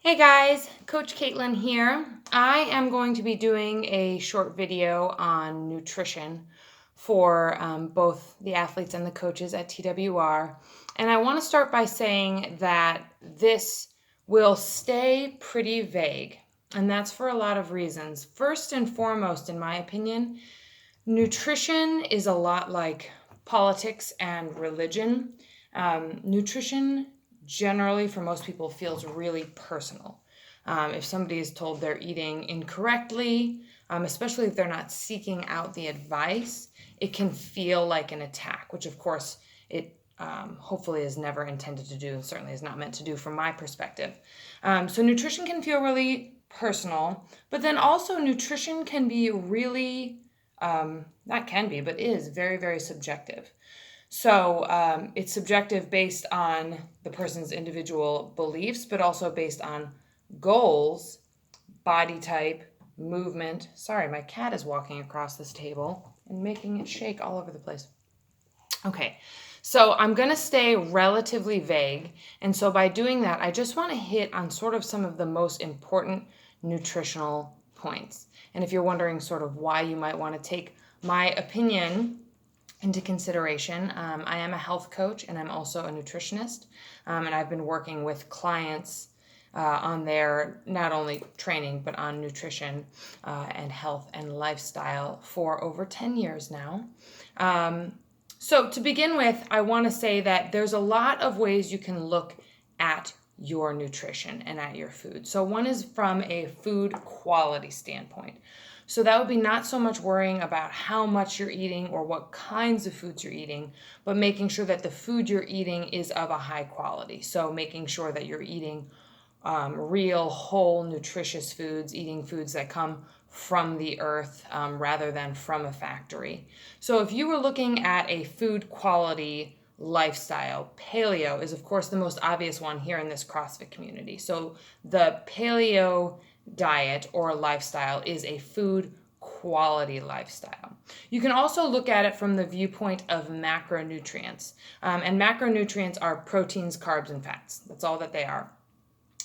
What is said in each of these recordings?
Hey guys, Coach Caitlin here. I am going to be doing a short video on nutrition for both the athletes and the coaches at TWR. And I want to start by saying that this will stay pretty vague, and that's for a lot of reasons. First and foremost, in my opinion, nutrition is a lot like politics and religion. Nutrition generally, for most people, feels really personal. If somebody is told they're eating incorrectly, especially if they're not seeking out the advice, it can feel like an attack, which of course it hopefully is never intended to do, and certainly is not meant to do from my perspective. So nutrition can feel really personal, but then also nutrition can be really, not can be, but is very, very subjective. So it's subjective based on the person's individual beliefs, but also based on goals, body type, movement. Sorry, my cat is walking across this table and making it shake all over the place. Okay, so I'm going to stay relatively vague. And so by doing that, I just want to hit on sort of some of the most important nutritional points. And if you're wondering sort of why you might want to take my opinion into consideration, I am a health coach and I'm also a nutritionist. And I've been working with clients on their not only training but on nutrition and health and lifestyle for over 10 years now. So to begin with, I want to say that there's a lot of ways you can look at your nutrition and at your food. So one is from a food quality standpoint. So that would be not so much worrying about how much you're eating or what kinds of foods you're eating, but making sure that the food you're eating is of a high quality. So making sure that you're eating real, whole, nutritious foods, eating foods that come from the earth rather than from a factory. So if you were looking at a food quality lifestyle, paleo is of course the most obvious one here in this CrossFit community. So the paleo diet or lifestyle is a food quality lifestyle. You can also look at it from the viewpoint of macronutrients. And macronutrients are proteins, carbs, and fats. That's all that they are.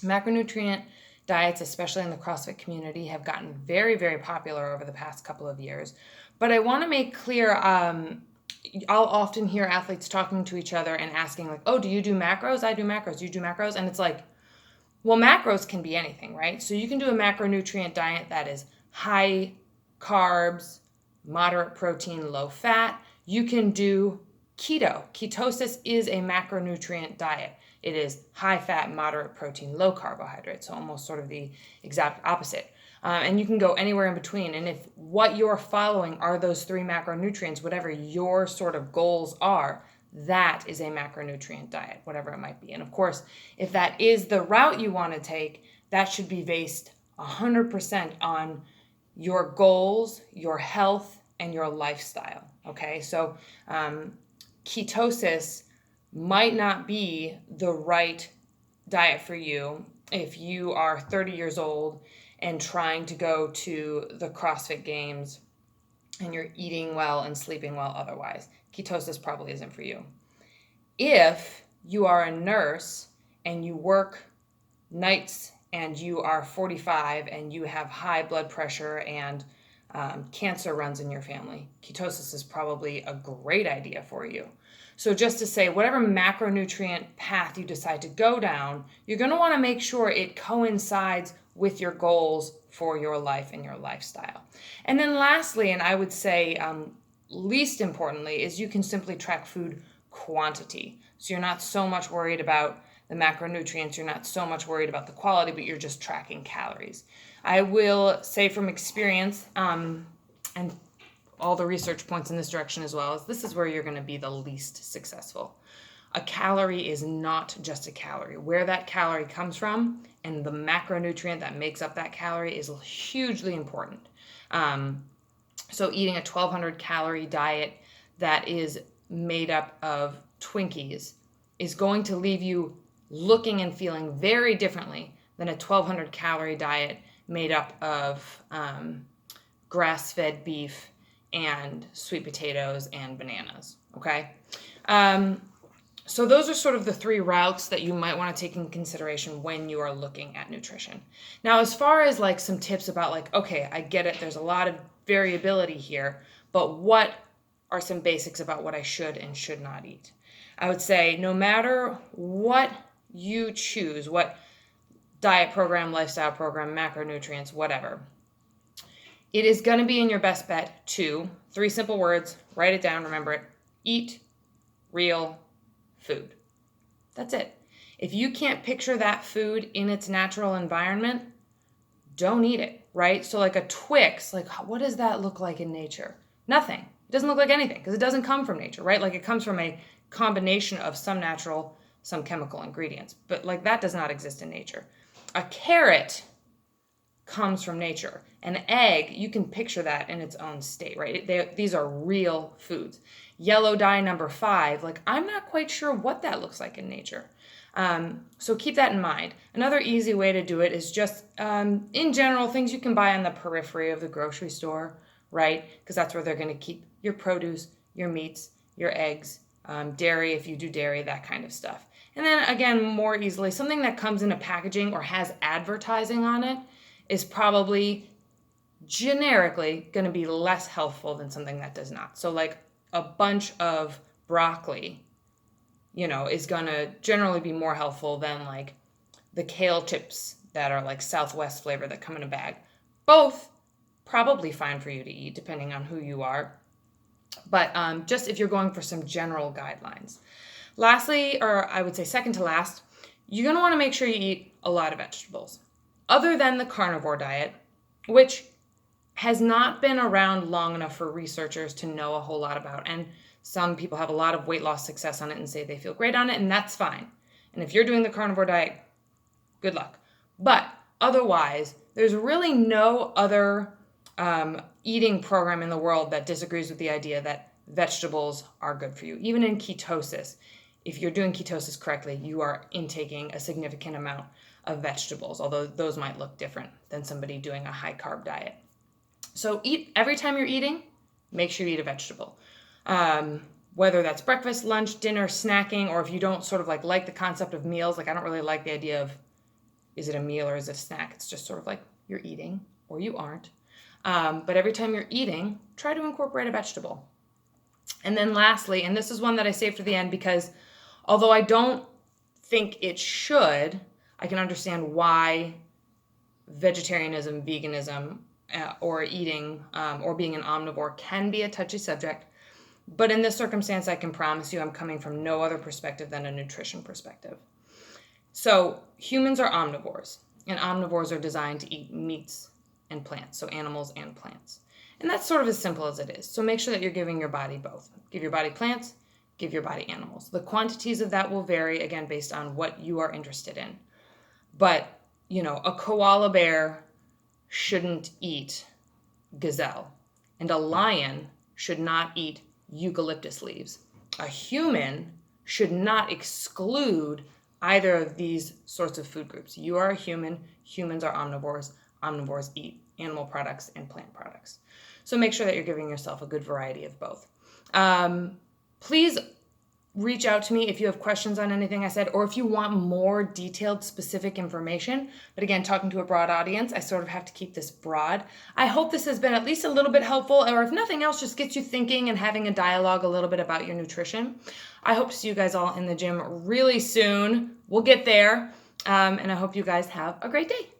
Macronutrient diets, especially in the CrossFit community, have gotten very, very popular over the past couple of years. But I want to make clear, I'll often hear athletes talking to each other and asking like, oh, do you do macros? I do macros. Do you do macros? And it's like, well, macros can be anything, right? So you can do a macronutrient diet that is high carbs, moderate protein, low fat. You can do keto. Ketosis is a macronutrient diet. It is high fat, moderate protein, low carbohydrate. So almost sort of the exact opposite. And you can go anywhere in between. And if what you're following are those three macronutrients, whatever your sort of goals are, that is a macronutrient diet, whatever it might be. And of course, if that is the route you want to take, that should be based 100% on your goals, your health, and your lifestyle. Okay, so ketosis might not be the right diet for you if you are 30 years old and trying to go to the CrossFit Games and you're eating well and sleeping well otherwise. Ketosis probably isn't for you. If you are a nurse and you work nights and you are 45 and you have high blood pressure and cancer runs in your family, ketosis is probably a great idea for you. So just to say, whatever macronutrient path you decide to go down, you're going to want to make sure it coincides with your goals for your life and your lifestyle. And then lastly, and I would say least importantly, is you can simply track food quantity. So you're not so much worried about the macronutrients, you're not so much worried about the quality, but you're just tracking calories. I will say from experience, and all the research points in this direction as well, is this is where you're going to be the least successful. A calorie is not just a calorie. Where that calorie comes from and the macronutrient that makes up that calorie is hugely important. So eating a 1,200 calorie diet that is made up of Twinkies is going to leave you looking and feeling very differently than a 1,200 calorie diet made up of grass-fed beef and sweet potatoes and bananas, okay? So those are sort of the three routes that you might want to take in consideration when you are looking at nutrition. Now, as far as like some tips about like, okay, I get it, there's a lot of variability here, but what are some basics about what I should and should not eat? I would say no matter what you choose, what diet program, lifestyle program, macronutrients, whatever, it is going to be in your best bet to, 3 simple words, write it down, remember it, eat real food. That's it. If you can't picture that food in its natural environment, don't eat it, right? So like a Twix, like what does that look like in nature? Nothing. It doesn't look like anything because it doesn't come from nature, right? Like it comes from a combination of some natural, some chemical ingredients, but like that does not exist in nature. A carrot comes from nature. An egg, you can picture that in its own state, right? These are real foods. Yellow dye number 5, like I'm not quite sure what that looks like in nature. So keep that in mind. Another easy way to do it is just, in general, things you can buy on the periphery of the grocery store, right? Because that's where they're going to keep your produce, your meats, your eggs, dairy, if you do dairy, that kind of stuff. And then again, more easily, something that comes in a packaging or has advertising on it is probably generically going to be less healthful than something that does not. So like a bunch of broccoli, is going to generally be more helpful than like the kale chips that are like Southwest flavor that come in a bag. Both probably fine for you to eat depending on who you are. But just if you're going for some general guidelines. Lastly, or I would say second to last, you're going to want to make sure you eat a lot of vegetables. Other than the carnivore diet, which has not been around long enough for researchers to know a whole lot about. And some people have a lot of weight loss success on it and say they feel great on it, and that's fine. And if you're doing the carnivore diet, good luck. But otherwise, there's really no other eating program in the world that disagrees with the idea that vegetables are good for you. Even in ketosis, if you're doing ketosis correctly, you are intaking a significant amount of vegetables, although those might look different than somebody doing a high carb diet. So every time you're eating, make sure you eat a vegetable. Whether that's breakfast, lunch, dinner, snacking, or if you don't sort of like the concept of meals, like I don't really like the idea of is it a meal or is it a snack? It's just sort of like you're eating or you aren't. But every time you're eating, try to incorporate a vegetable. And then lastly, and this is one that I saved for the end because although I don't think it should, I can understand why vegetarianism, veganism, or eating or being an omnivore can be a touchy subject. But in this circumstance, I can promise you I'm coming from no other perspective than a nutrition perspective. So humans are omnivores, and omnivores are designed to eat meats and plants, so animals and plants. And that's sort of as simple as it is. So make sure that you're giving your body both. Give your body plants, give your body animals. The quantities of that will vary, again, based on what you are interested in. But, a koala bear shouldn't eat gazelle, and a lion should not eat eucalyptus leaves. A human should not exclude either of these sorts of food groups. You are a human. Humans are omnivores. Omnivores eat animal products and plant products. So make sure that you're giving yourself a good variety of both. Please reach out to me if you have questions on anything I said, or if you want more detailed, specific information. But again, talking to a broad audience, I sort of have to keep this broad. I hope this has been at least a little bit helpful, or if nothing else, just gets you thinking and having a dialogue a little bit about your nutrition. I hope to see you guys all in the gym really soon. We'll get there. And I hope you guys have a great day.